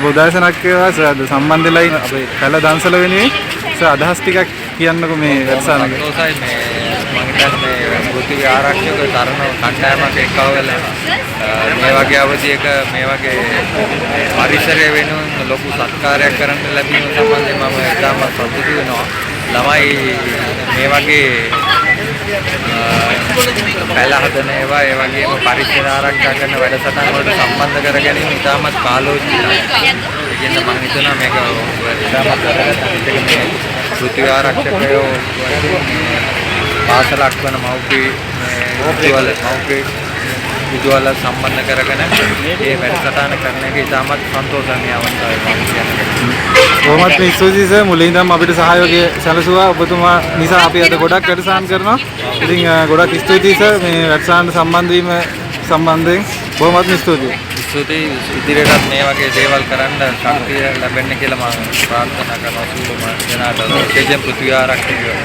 උදෑසනක් වේවා සර් අද සම්බන්ධ වෙලා ඉන්න අපේ කල දන්සල වෙනුවෙන් සර් අදහස් ටිකක් කියන්නකෝ මේ වැඩසටහන ගැන. සෝසයි මේ මම හිතන්නේ මේ පෘථිවි ආරක්ෂක තරණ කණ්ඩායමක් එක්කව වෙලා මේ වගේ අවධියක මේ වගේ පරිසරය වෙනුවෙන් ලොකු සත්කාරයක් කරන්න ලැබීම සම්බන්ධයෙන් මම ඉතාමත් සතුටු වෙනවා. ළමයි මේ වගේ පැල හදන ඒවා ඒ වගේම පරිසර ආරක්ෂා කරන වැඩසටහන් වලට සම්බන්ධ කර ගැනීම ඉතාමත් කාලෝචිතයි. ඒකෙන් මම හිතනවා මේක ඉතාමත් වැදගත් මේ පෘථිවි ආරක්ෂකයෝ පාසලක් වන මව්පිය විදුවල සම්බන්ධ කරගෙන මේ වැඩසටහන කරන එක ඉතාමත් සන්තෝෂණීය අවස්ථාවක් මම කියන්නේ. කොහොමත් මේ ස්තුතියි සර් මුලින් ඉඳන් අපිට සහයෝගය සැලසුවා ඔබතුමා නිසා අපි අද ගොඩක් වැඩසටහන් කරනවා. ඉතින් ගොඩක් ස්තුතියි සර් මේ වැඩසටහනට සම්බන්ධ වීම සම්බන්ධයෙන් බොහොමත්ම ස්තුතියි. ස්තුතියි ඉදිරියටත් මේ වගේ දේවල් කරන්න ශක්තිය ලැබෙන්න කියලා මම ප්‍රාර්ථනා කරනවා සියලුම දෙනාට විශේෂයෙන් පෘථිවි ආරක්ෂකයෝ.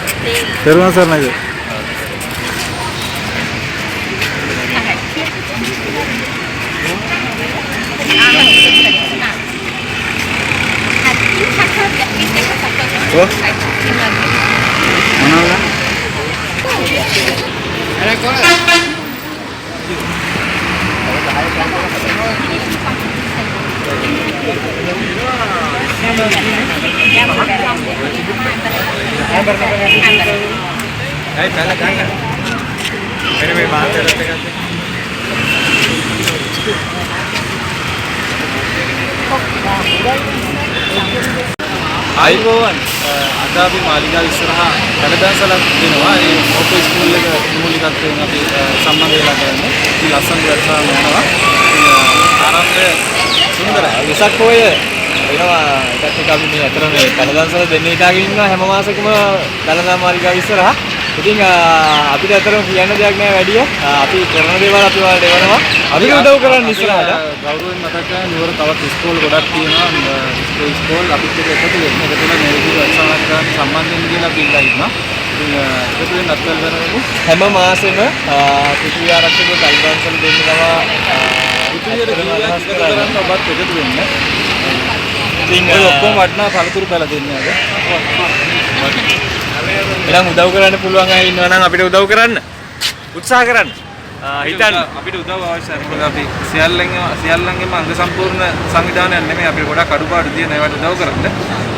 තෙරුවන් සරණයි. අයිබෝවන් අද අපි මාලිගාව ඉස්සරහා කඩදාසලක් දෙනවා. ඒ ඕපන් ස්කූල් එක මූලිකත්වයෙන් අපි සම්බන්ධ වෙලා කරන්නේ. ඉතින් ලස්සන වැඩසටහන යනවා. ආරම්භය සුන්දරයි. විසක් පොය වෙනවා. ඒකත් එක්ක අපි මේ අතර මේ කඩදාසල දෙන්න හිතාගෙන ඉන්නවා හැම මාසෙකම දලදා මාලිගාව ඉස්සරහා. ඉතින් අපිට අතරම කියන්න දෙයක් නැහැ වැඩිය. අපි කරන දේවල් අපි වලට එවනවා. අපි උදව් කරන්න ඉස්සරහට. ගෞරවයෙන් මතක් කරගන්න නුවර තවත් ස්කෝල් ගොඩක් තියෙනවා. ස්කෝල් අපිත් එක්ක එකතු වෙන්න. ඒක තුළ මේ විදිහට වැඩසටහනක් කරන්න සම්බන්ධ වෙන්න කියලා අපි ඉල්ලා ඉන්නවා. ඉතින් එකතු වෙන්න අත්වල කරනකොට හැම මාසෙම පෘථිවි ආරක්ෂක කල්පන්සල දෙන්න ගවා පෘථිවියට ජීවිතයක් කරන්න ඔබත් එකතු වෙන්න. ඉතින් ඔක්කොම වටනා පළතුරු පැල දෙන්නේ අද. එහෙනම් උදව් කරන්න පුළුවන් අය ඉන්නවා නම් අපිට උදව් කරන්න උත්සාහ කරන්න. හිතන්න අපිට උදව් අවශ්‍යයි. මොකද අපි සියල්ලංගෙම අංග සම්පූර්ණ සංවිධානයක් නෙමෙයි. අපිට ගොඩක් අඩුපාඩු තියෙන ඒවට උදව් කරන්න.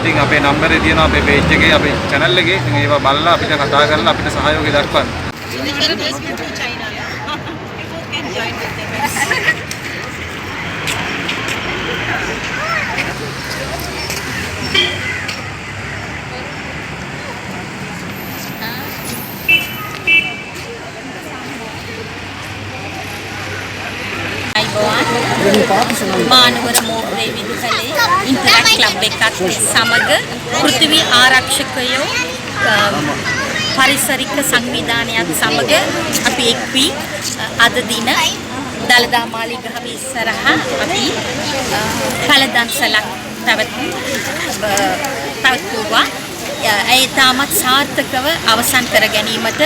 ඉතින් අපේ නම්බරේ තියෙනවා අපේ පේජ් එකේ අපේ channel එකේ. ඉතින් ඒවා බලලා අපිට කතා කරලා අපිට සහයෝගය දක්වන්න. මානවර මෝරේ විදුහලේ ඉන්ටරැක්ට් ක්ලබ් එකත් සමග පෘථිවි ආරක්ෂකයෝ පරිසරික සංවිධානයත් සමග අපි එක් වී අද දින දලදා මාලිගාව ඉස්සරහා අපි කලදන්සලක් පැවැත්වුවා. ඒ තාමත් සාර්ථකව අවසන් කර ගැනීමට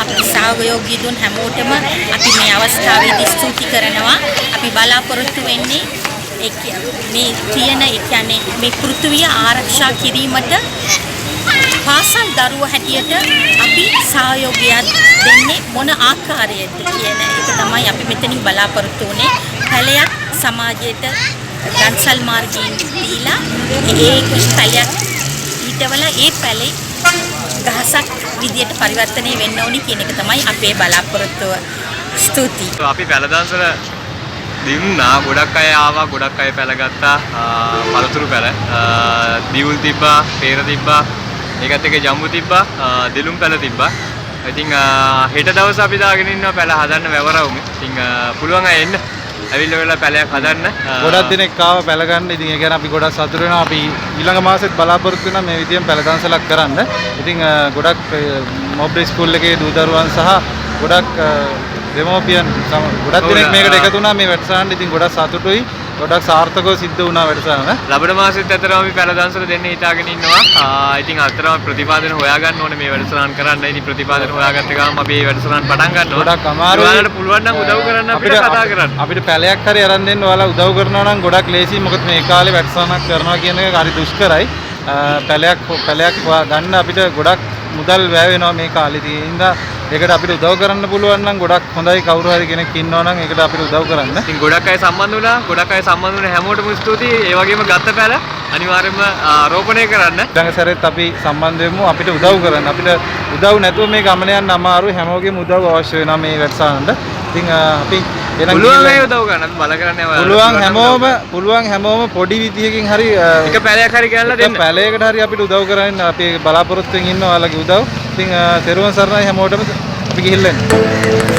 අපි සහයෝගය දුන් හැමෝටම අපි මේ අවස්ථාවේදී ස්තුති කරනවා. අපි බලාපොරොත්තු වෙන්නේ මේ තියෙන ඒ කියන්නේ මේ පෘථිවිය ආරක්ෂා කිරීමට පාසල් දරුවෝ හැටියට අපි සහයෝගයක් දෙන්නේ මොන ආකාරයකද කියන එක තමයි අපි මෙතනින් බලාපොරොත්තු වෙන්නේ. පැලයක් සමාජයට දන්සල් මාර්ගයෙන් දීලා ඒ පැලයක් ඊටවල ඒ පැලේ ගහසක් විදියට පරිවර්තනය වෙන්න ඕනි කියන එක තමයි අපේ බලාපොරොත්තුව. ස්තුතියි. අපි පැලදන්සල දිනුනා ගොඩක් අය ආවා ගොඩක් අය පැල ගත්තා. පළතුරු පැල දියුල් තිබ්බා, පේර තිබ්බා, ඒකත් එක්ක ජම්බු තිබ්බා, දෙලුම් පැල තිබ්බා. ඉතින් හෙට දවස් අපි දාගෙන ඉන්නවා පැල හදන්න වැවරවුමේ. ඉතින් පුළුවන් අය එන්න. ඇවිල්ලා වෙලා පැලයක් හදන්න. ගොඩක් දිනක් ආව පැල ගන්න. ඉතින් ඒ ගැන අපි ගොඩක් සතුටු වෙනවා. අපි ඊළඟ මාසෙත් බලාපොරොත්තු වෙනවා මේ විදියෙන් පැල දන්සලක් කරන්න. ඉතින් ගොඩක් මොබ්බේ ස්කූල් එකේ දූ දරුවන් සහ ගොඩක් දෙමෝපියන් ගොඩක් දිනක් මේකට එකතු වුණා මේ වැඩසටහන. ඉතින් ගොඩක් සතුටුයි. ගොඩක් සාර්ථකව සිද්ධ වුණා වැඩසටහන. ලබන මාසෙත් ඇතරම අපි පැල දන්සල දෙන්න හිතාගෙන ඉන්නවා. ඉතින් අතරම ප්‍රතිපාදන හොයාගන්න ඕනේ මේ වැඩසටහන් කරන්න. ඉතින් ප්‍රතිපාදන හොයාගත්ත ගමන් අපි මේ වැඩසටහන් පටන් ගන්නවා. ගොඩක් අමාරුයි. ඔයාලට පුළුවන් නම් උදව් කරන්න අපිට කතා කරන්න. අපිට පැලයක් හරි අරන් දෙන්න ඔයාලා උදව් කරනවා නම් ගොඩක් ලේසියි. මොකද මේ කාලේ වැඩසටහනක් කරනවා කියන එක හරි දුෂ්කරයි. පැලයක් ගන්න අපිට ගොඩක් මුදල් වැය වෙනවා මේ කාලේදී. ඒ හින්දා ඒකට අපිට උදව් කරන්න පුළුවන් නම් ගොඩක් හොඳයි. කවුරු හරි කෙනෙක් ඉන්නවා නම් ඒකට අපිට උදව් කරන්න. ඉතින් ගොඩක් අය සම්බන්ධ වුණා. ගොඩක් අය සම්බන්ධ වුණ හැමෝටම ස්තුතියි. ඒ වගේම ගත්ත පැල අනිවාර්යයෙන්ම ආරෝපණය කරන්න. ඊළඟ සැරේත් අපි සම්බන්ධ වෙමු. අපිට උදව් කරන්න. අපිට උදව් නැතුව මේ ගමන යන්න අමාරුයි. හැමෝගෙම උදව් අවශ්‍ය වෙනවා මේ වැඩසටහනට. ඉතින් අපි පුළුවන් අය උදව් කරන්න. අපි බල කරන්නේ පුළුවන් හැමෝම පොඩි විදියකින් හරි එක පැලයක් හරි ගෙනල්ලා දෙන්න. පැලයකට හරි අපිට උදව් කරන්න අපි බලාපොරොත්තු වෙමින් ඉන්නවා ඔයාලගේ උදව්. ඉතින් තෙරුවන් සරණයි හැමෝටම අපි ගිහිල්ලා එන්න.